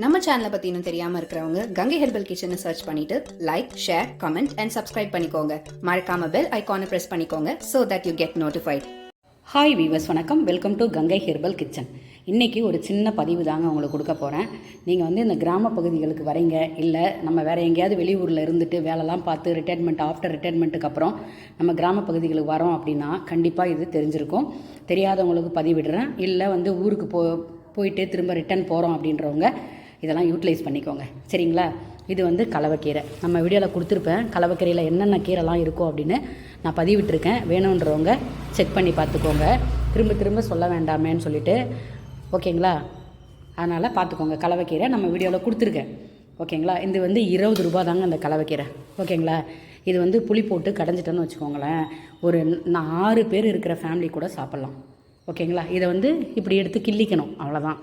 நம்ம சேனலை பற்றி இன்னும் தெரியாமல் இருக்கிறவங்க கங்கை ஹெர்பல் கிச்சனை சர்ச் பண்ணிட்டு like, share, comment and subscribe பண்ணிக்கோங்க. மறக்காம பெல் ஐக்கானை ப்ரெஸ் பண்ணிக்கோங்க so that you get notified. Hi viewers, வணக்கம். Welcome to Gangai herbal kitchen. இன்றைக்கி ஒரு சின்ன பதிவு தாங்க உங்களுக்கு கொடுக்க போகிறேன். நீங்கள் வந்து இந்த கிராம பகுதிகளுக்கு வரீங்க, இல்லை நம்ம வேறு எங்கேயாவது வெளியூரில் இருந்துட்டு வேலைலாம் பார்த்து ஆஃப்டர் ரிட்டையர்மெண்ட்டுக்கு அப்புறம் நம்ம கிராம பகுதிகளுக்கு வரோம் அப்படின்னா கண்டிப்பாக இது தெரிஞ்சிருக்கும். தெரியாதவங்களுக்கு பதிவிடுறேன். இல்லை வந்து ஊருக்கு போயிட்டு திரும்ப ரிட்டர்ன் போகிறோம் அப்படின்றவங்க இதெல்லாம் யூட்டிலைஸ் பண்ணிக்கோங்க, சரிங்களா? இது வந்து கலவைக்கீரை. நம்ம வீடியோவில் கொடுத்துருப்பேன் கலவைக்கீரையில் என்னென்ன கீரைலாம் இருக்கும் அப்படின்னு நான் பதிவிட்டிருக்கேன். வேணுன்றவங்க செக் பண்ணி பார்த்துக்கோங்க. திரும்ப சொல்ல வேண்டாமேன்னு சொல்லிவிட்டு, ஓகேங்களா? அதனால் பார்த்துக்கோங்க. கலவைக்கீரை நம்ம வீடியோவில் கொடுத்துருக்கேன், ஓகேங்களா? இது வந்து 20 ரூபா தாங்க அந்த கலவைக்கீரை, ஓகேங்களா? இது வந்து புளி போட்டு கடைஞ்சிட்டோன்னு வச்சுக்கோங்களேன், ஒரு 6 பேர் இருக்கிற ஃபேமிலி கூட சாப்பிட்லாம், ஓகேங்களா? இதை வந்து இப்படி எடுத்து கிள்ளிக்கணும், அவ்வளோதான்.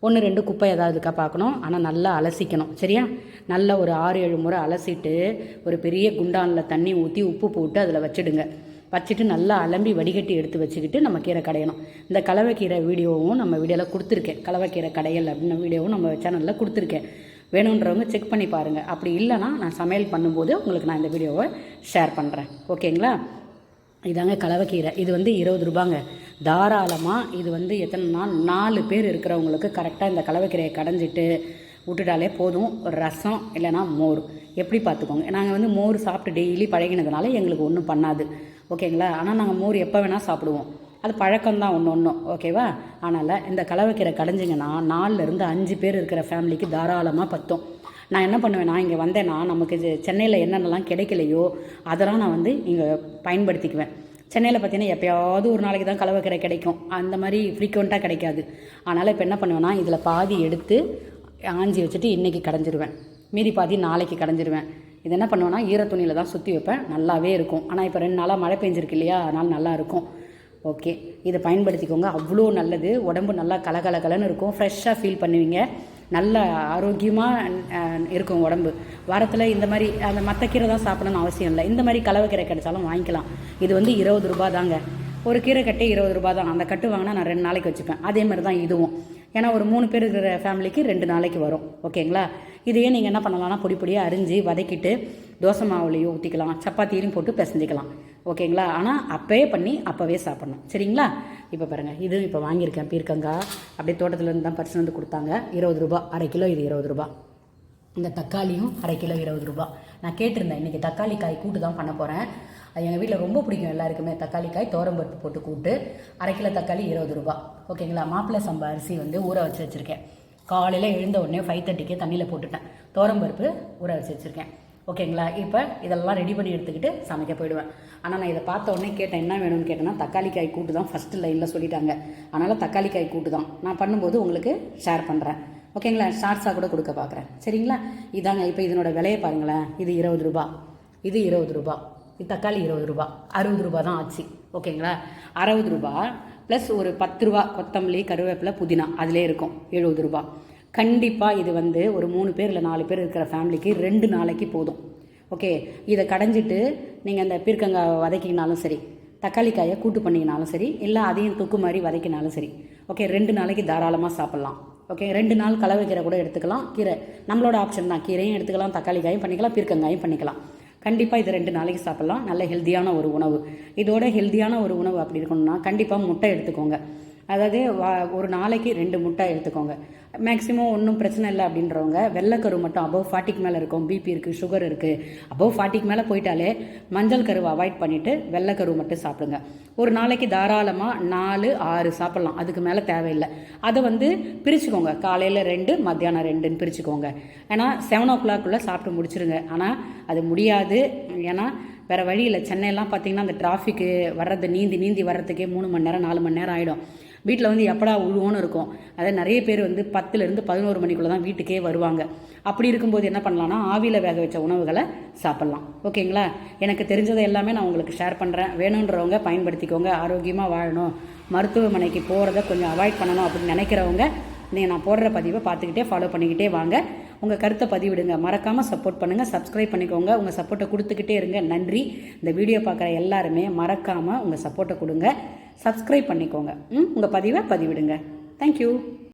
1-2 குப்பை ஏதாவது இருக்கா பார்க்கணும், ஆனால் நல்லா அலசிக்கணும், சரியா? நல்லா ஒரு 6-7 முறை அலசிட்டு ஒரு பெரிய குண்டானில் தண்ணி ஊற்றி உப்பு போட்டு அதில் வச்சுட்டு நல்லா அலம்பி வடிகட்டி எடுத்து வச்சுக்கிட்டு நம்ம கீரை கடையணும். இந்த கலவைக்கீரை வீடியோவும் நம்ம வீடியோவில் கொடுத்துருக்கேன். கலவைக்கீரை கடையல் அப்படின்னு வீடியோவும் நம்ம சேனலில் கொடுத்துருக்கேன். வேணுன்றவங்க செக் பண்ணி பாருங்கள். அப்படி இல்லைனா நான் சமையல் பண்ணும்போது உங்களுக்கு நான் இந்த வீடியோவை ஷேர் பண்ணுறேன், ஓகேங்களா? இதாங்க கலவைக்கீரை. இது வந்து 20 ரூபாங்க. தாராளமாக இது வந்து எத்தனை நாள் 4 பேர் இருக்கிறவங்களுக்கு கரெக்டாக இந்த கலவைக்கீரையை கடைஞ்சிட்டு விட்டுட்டாலே போதும். ஒரு ரசம் இல்லைனா மோர், எப்படி பார்த்துக்கோங்க. நாங்கள் வந்து மோர் சாப்பிட்டு டெய்லி பழகினதுனால எங்களுக்கு ஒன்றும் பண்ணாது, ஓகேங்களா? ஆனால் நாங்கள் மோர் எப்போ வேணால் சாப்பிடுவோம், அது பழக்கம்தான் ஒன்று, ஓகேவா? அதனால் இந்த கலவைக்கீரை கடைஞ்சிங்கன்னா 4-5 பேர் இருக்கிற ஃபேமிலிக்கு தாராளமாக பத்தும். நான் என்ன பண்ணுவேன்னா, இங்கே வந்தேன்னா நமக்கு சென்னையில் என்னென்னலாம் கிடைக்கலையோ அதெல்லாம் நான் வந்து இங்கே பயன்படுத்திக்குவேன். சென்னையில் பார்த்தீங்கன்னா எப்போயாவது ஒரு நாளைக்கு தான் கலவைக்கீரை கிடைக்கும், அந்த மாதிரி ஃப்ரீக்வெண்ட்டாக கிடைக்காது. அதனால் இப்போ என்ன பண்ணுவேன்னா, இதில் பாதி எடுத்து ஆஞ்சி வச்சுட்டு இன்றைக்கி கடைஞ்சிருவேன், மீதி பாதி நாளைக்கு கடைஞ்சிருவேன். இது என்ன பண்ணுவேன்னா, ஈரத்துணியில் தான் சுற்றி வைப்பேன், நல்லாவே இருக்கும். ஆனால் இப்போ 2 நாளாக மழை பெஞ்சிருக்கு இல்லையா, அதனால் நல்லாயிருக்கும். ஓகே, இதை பயன்படுத்திக்கோங்க. அவ்வளோ நல்லது. உடம்பு நல்லா கலகலன்னு இருக்கும், ஃப்ரெஷ்ஷாக ஃபீல் பண்ணுவீங்க, நல்ல ஆரோக்கியமாக இருக்கும் உடம்பு. வாரத்தில் இந்த மாதிரி அந்த மற்ற கீரை தான் சாப்பிடணும்னு அவசியம் இல்லை. இந்த மாதிரி கலவைக்கீரை கிடைச்சாலும் வாங்கிக்கலாம். இது வந்து 20 ரூபா தாங்க. ஒரு கீரை கட்டே 20 ரூபா தான். அந்த கட்டு வாங்கினா நான் 2 நாளைக்கு வச்சுப்பேன். அதே மாதிரி தான் இதுவும். ஏன்னா ஒரு 3 பேர் இருக்கிற ஃபேமிலிக்கு 2 நாளைக்கு வரும், ஓகேங்களா? இதையே நீங்கள் என்ன பண்ணலாம்னா பொடியாக அரிஞ்சு வதக்கிட்டு தோசை மாவுலையும் ஊற்றிக்கலாம், சப்பாத்தியிலையும் போட்டு பிசைஞ்சிக்கலாம், ஓகேங்களா? ஆனால் அப்போவே சாப்பிட்ணும், சரிங்களா? இப்போ பாருங்கள், இது இப்போ வாங்கியிருக்கேன் பீர்க்கங்காய். அப்படியே தோட்டத்துலேருந்து தான் பறிச்சு வந்து கொடுத்தாங்க. 20 ரூபா, அரை கிலோ. இது 20 ரூபா. இந்த தக்காளியும் அரை கிலோ 20 ரூபா. நான் கேட்டிருந்தேன், இன்றைக்கி தக்காளி காய் கூட்டு தான் பண்ண போகிறேன். அது எங்கள் வீட்டில் ரொம்ப பிடிக்கும் எல்லாருக்குமே. தக்காளி காய் பருப்பு போட்டு கூட்டு. அரை கிலோ தக்காளி 20 ரூபா, ஓகேங்களா? மாப்பிள்ளை சம்பா அரிசி வந்து ஊற வச்சுருக்கேன். காலையில் எழுந்த உடனே 5:30க்கே தண்ணியில் போட்டுட்டேன். பருப்பு ஊற வச்சுருக்கேன், ஓகேங்களா? இப்போ இதெல்லாம் ரெடி பண்ணி எடுத்துக்கிட்டு சமைக்க போயிடுவேன். ஆனால் நான் இதை பார்த்த உடனே கேட்டேன், என்ன வேணும்னு கேட்டேன்னா தக்காளி காய் கூட்டு தான் ஃபஸ்ட்டு லைனில் சொல்லிட்டாங்க. அதனால் தக்காளி காய் கூட்டு தான் நான் பண்ணும்போது உங்களுக்கு ஷேர் பண்ணுறேன், ஓகேங்களா? ஷார்ட்ஸாக கூட கொடுக்க பார்க்குறேன், சரிங்களா? இதாங்க. இப்போ இதனோட விலையை பாருங்களேன். இது 20 ரூபா, இது 20 ரூபா, இது தக்காளி 20 ரூபா, 60 ரூபா தான் ஆச்சு, ஓகேங்களா? 60 ரூபா ப்ளஸ் ஒரு 10 ரூபா கொத்தமல்லி, கருவேப்பிலை, புதினா அதிலே இருக்கும், 70 ரூபா. கண்டிப்பாக இது வந்து ஒரு 3 பேர் இல்லை 4 பேர் இருக்கிற ஃபேமிலிக்கு 2 நாளைக்கு போதும், ஓகே? இதை கடைஞ்சிட்டு நீங்கள் அந்த பீர்க்கங்காய் வதக்கினாலும் சரி, தக்காளி காயை கூட்டு பண்ணிக்கினாலும் சரி, இல்லை அதையும் தொக்கு மாதிரி வதக்கினாலும் சரி, ஓகே? 2 நாளைக்கு தாராளமாக சாப்பிட்லாம், ஓகே? 2 நாள் கலவைக்கீரை கூட எடுத்துக்கலாம். கீரை நம்மளோட ஆப்ஷன் தான். கீரையும் எடுத்துக்கலாம், தக்காளி காயும் பண்ணிக்கலாம், பீர்க்கங்காயும் பண்ணிக்கலாம். கண்டிப்பாக இது 2 நாளைக்கு சாப்பிட்லாம். நல்ல ஹெல்த்தியான ஒரு உணவு. இதோட ஹெல்த்தியான ஒரு உணவு அப்படி இருக்கணும்னா கண்டிப்பாக முட்டை எடுத்துக்கோங்க. அதாவது ஒரு நாளைக்கு 2 முட்டை எடுத்துக்கோங்க. மேக்ஸிமம் ஒன்றும் பிரச்சனை இல்லை அப்படின்றவங்க வெள்ளைக்கரு மட்டும் அபவ் 40க்கு மேலே இருக்கும், பிபி இருக்குது, சுகர் இருக்குது, அபவ் 40க்கு மேலே போயிட்டாலே மஞ்சள் கருவை அவாய்ட் பண்ணிவிட்டு வெள்ளைக்கரு மட்டும் சாப்பிடுங்க. ஒரு நாளைக்கு தாராளமாக 4-6 சாப்பிட்லாம், அதுக்கு மேலே தேவையில்லை. அதை வந்து பிரிச்சுக்கோங்க. காலையில் 2, மத்தியானம் 2ன்னு பிரிச்சுக்கோங்க. ஏன்னா 7 o'clock சாப்பிட்டு முடிச்சிருங்க. ஆனால் அது முடியாது, ஏன்னா வேறு வழி இல்லை. சென்னையெல்லாம் பார்த்திங்கன்னா அந்த டிராஃபிக்கு வர்றது நீந்தி வர்றதுக்கே 3 மணி நேரம் 4 மணி நேரம் ஆகிடும். வீட்டில் வந்து எப்படா உழுவோன்னு இருக்கும். அதை நிறைய பேர் வந்து 10லேருந்து 11 மணிக்குள்ளே தான் வீட்டுக்கே வருவாங்க. அப்படி இருக்கும்போது என்ன பண்ணலான்னா ஆவியில் வேக வச்ச உணவுகளை சாப்பிட்லாம், ஓகேங்களா? எனக்கு தெரிஞ்சதை எல்லாமே நான் உங்களுக்கு ஷேர் பண்ணுறேன். வேணுன்றவங்க பயன்படுத்திக்கோங்க. ஆரோக்கியமாக வாழணும், மருத்துவமனைக்கு போகிறத கொஞ்சம் அவாய்ட் பண்ணணும் அப்படின்னு நினைக்கிறவங்க நீங்கள் நான் போடுற பதிவை பார்த்துக்கிட்டே ஃபாலோ பண்ணிக்கிட்டே வாங்க. உங்கள் கருத்தை பதிவிடுங்க. மறக்காமல் சப்போர்ட் பண்ணுங்கள், சப்ஸ்கிரைப் பண்ணிக்கோங்க. உங்கள் சப்போர்ட்டை கொடுத்துக்கிட்டே இருங்க. நன்றி. இந்த வீடியோ பார்க்குற எல்லாருமே மறக்காமல் உங்கள் சப்போர்ட்டை கொடுங்க, சப்ஸ்கிரைப் பண்ணிக்கோங்க. உங்கள் பதிவை பதிவிடுங்க. தேங்க்யூ.